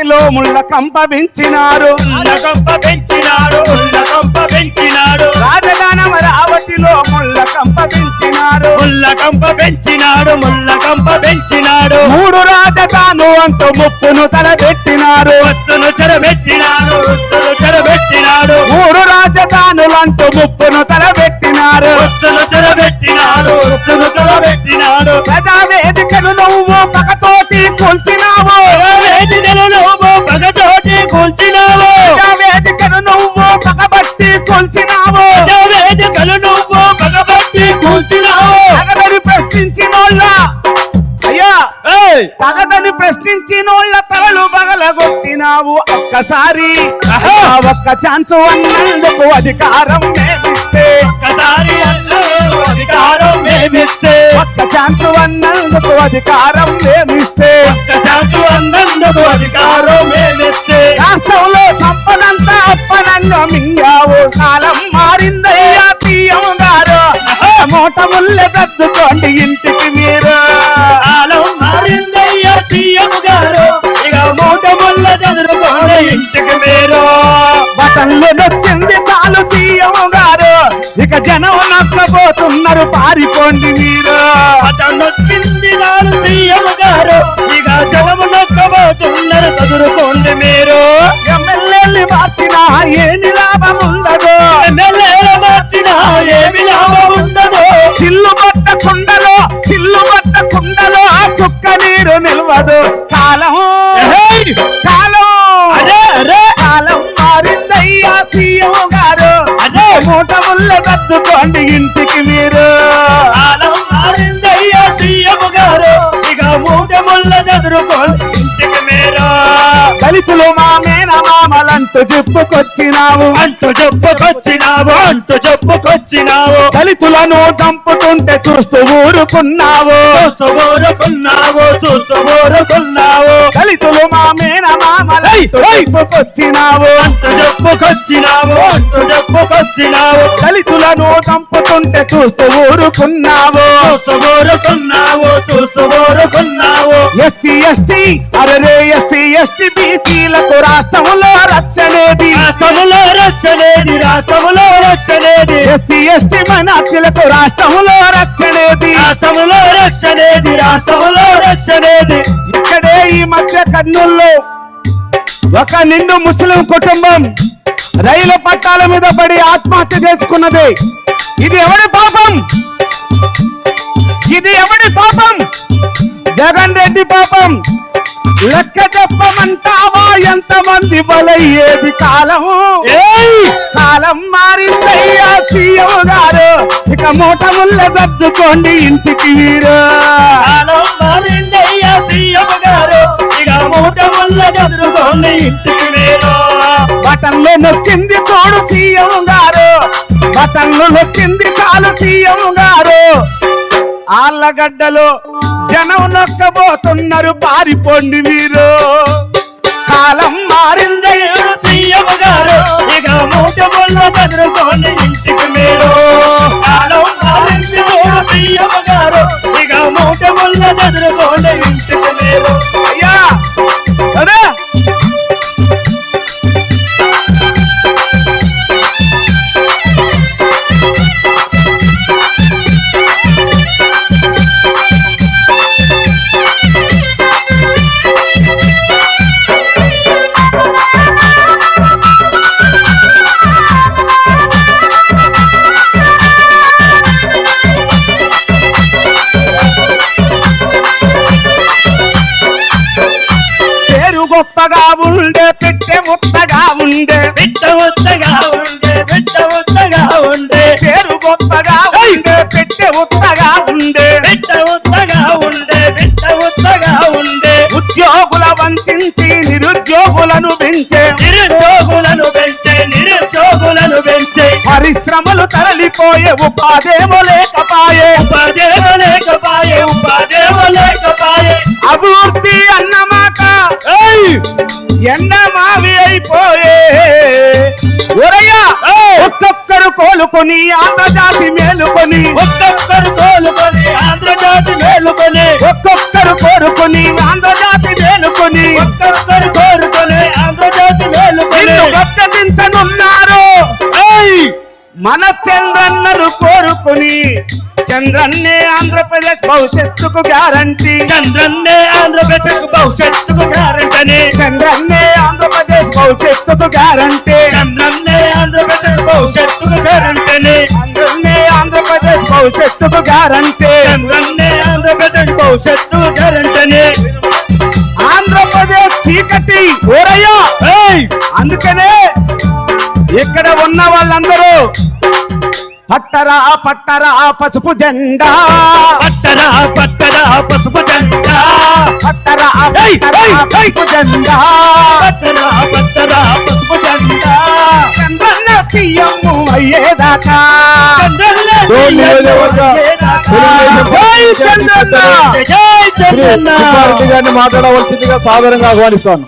రావటిలో ముళ్ళ కంప పెంచినారు రాజధాని అమరావతిలో ముళ్ళ కంప పెంచినారు మూడు రాజధాను అంటూ ముప్పును తలబెట్టినారు మూడు రాజధానులంటూ ముప్పును తలబెట్టినారు ప్రజావేదికను నువ్వు పగతోటి కూల్చినావు ప్రజావేదికను నువ్వు పగబట్టి కూల్చినావు తగదని ప్రశ్నించినోళ్ళ అయ్యా తగదని ప్రశ్నించినోళ్ళ తలలు పగలగొట్టినావు ఒక్కసారి ఒక్క ఛాన్స్ అన్నందుకు అధికారం మేమిస్తే ఒక్క ఛాన్స్ అన్నందుకు అధికారం మేమిస్తే రాష్ట్రంలో సంపదంతా అప్పనంగా మింగావు కాలం మారిందయ్యా సీఎం గారు మూట ముళ్ళ దద్దుకోండి ఇంటికి మీరు కాలం మారిందయ్యా సీఎం గారు ఇక మూట ముళ్ళ చదువుకోండి ఇంటికి మీరు బటన్లు నొచ్చింది చాలు సీఎం గారు ఇక జనం నష్టపోతున్నారు పారిపోండి మీరు బటన్ నొచ్చింది చాలు సీఎం గారు ఇక జనం నష్టపోతున్నారు చదువుకోండి మీరు ఎమ్మెల్యేలు మార్చినా ఏమి లాభం ఉండదు చిల్లు పట్ట కుండలో చుక్క నీరు నిల్వదు కాలం మారిందయ్యా సీఎం గారు మూట ముళ్ళ దద్దుకోండి ఇంటికి మీరు కాలం మారిందయ్యా సీఎం గారు ఇక మూట ముళ్ళ చదువుకోండి ఇంటికి మీరు దళితులు మా మేనమామలంటూ చెప్పుకొచ్చినావు దళితులను చంపుతుంటే చూస్తూ ఊరుకున్నావు దళితులు మా మేనమామలంటూ చెప్పుకొచ్చినావు దళితులను చంపుతుంటే చూస్తూ ఊరుకున్నావు ఎస్సీ ఎస్టీ అరే ఎస్సీ ఎస్టీ బీసీలకు రాష్ట్రంలో రక్షణేది ఎస్సీ ఎస్టీ మైనార్టీలకు రాష్ట్రంలో రక్షణేది ఇక్కడే ఈ మధ్య కర్నూలులో ఒక నిండు ముస్లిం కుటుంబం రైలు పట్టాల మీద పడి ఆత్మహత్య చేసుకున్నది. ఇది ఎవడి పాపం? జగన్ రెడ్డి పాపం. లెక్క చెప్పమంటావా ఎంతమంది బలయ్యేది? కాలం మారిందయ్యా సీఎం గారు, ఇక మూట ముళ్ళ సర్దుకోండి ఇంటికి వీరు. కాలం మారిందయ్యా సీఎం గారు, ఇక మూట ముళ్ళ సర్దుకోండి ఇంటికి వీరు. బటన్లు నొక్కింది తోడు సీఎం గారు, బటన్లు నొక్కింది చాలు సీఎం గారు. ఆళ్ళగడ్డలో జనం నొక్కబోతున్నారు, పారిపోండి మీరు. కాలం మారిందయ్యా సీఎం గారు, ఇక మూట ముళ్ళ సర్దుకోండి ఇంటికి మీరు. కాలం మారింది సీఎం గారు, ఇక మూట ముళ్ళ సర్దుకోండి ఇంటికి మీరు. అయ్యా అదే గొప్పగా ఉండే, పెట్టె ముత్తగా ఉండే, బిడ్డ ముత్తగా ఉండే, బిడ్డ ముత్తగా ఉండే. పేరు గొప్పగా ఉండే, పెట్టె ముత్తగా ఉండే, బిడ్డ ముత్తగా ఉండే, బిడ్డ ముత్తగా ఉండే. ఉద్యోగుల వంచించి నిరుద్యోగులను పెంచే, నిరుద్యోగులను పెంచే, నిరుద్యోగులను పెంచే. పరిశ్రమలు తరలిపోయే, ఉపాధేమో లేకపాయే, ఉపాధేమో లేకపాయే, ఉపాధేమో లేకపాయే. అభివృద్ధి అన్నమాట ఎండమావి అయిపోయే. ఒరయ్యా ఒక్కొక్కరు కోలుకొని ఆంధ్రజాతి మేలుకొని, ఒక్కొక్కరు కోలుకొని ఆంధ్రజాతి మేలుకొని, ఒక్కొక్కరు కోరుకొని ఆంధ్రజాతి మేలుకొని, ఒక్కొక్కరు కోరుకొని మన చంద్రన్నను కోరుకుని చంద్రన్నే ఆంధ్రప్రదేశ్ భవిష్యత్తుకు గ్యారంటీ. చంద్రన్నే ఆంధ్రప్రదేశ్ భవిష్యత్తుకు గ్యారంటీ. చంద్రన్నే ఆంధ్రప్రదేశ్ భవిష్యత్తుకు గ్యారంటీ. చంద్రన్నే ఆంధ్రప్రదేశ్ భవిష్యత్తుకు గ్యారంటీ. చంద్రన్నే ఆంధ్రప్రదేశ్ భవిష్యత్తుకు గ్యారంటీ. చంద్రన్నే ఆంధ్రప్రదేశ్ భవిష్యత్తుకు గ్యారంటీ. ఆంధ్రప్రదేశ్ చీకటి ఓరయ్యా. అందుకనే ఇక్కడ ఉన్న వాళ్ళందరూ పట్టరా పట్టరా పసుపు జెండా. పట్టరా పట్టరా పసుపు జెండా. పట్టరా పట్టరా పసుపు జెండా. పట్టరా పట్టరా పసుపు జెండా. చంద్రన్న సీఎం అయ్యేదాకా. చంద్రన్న జై చంద్రన్న. జై చంద్రన్న. గారిని మాట్లాడవలసిందిగా సాదరంగా ఆహ్వానిస్తాను.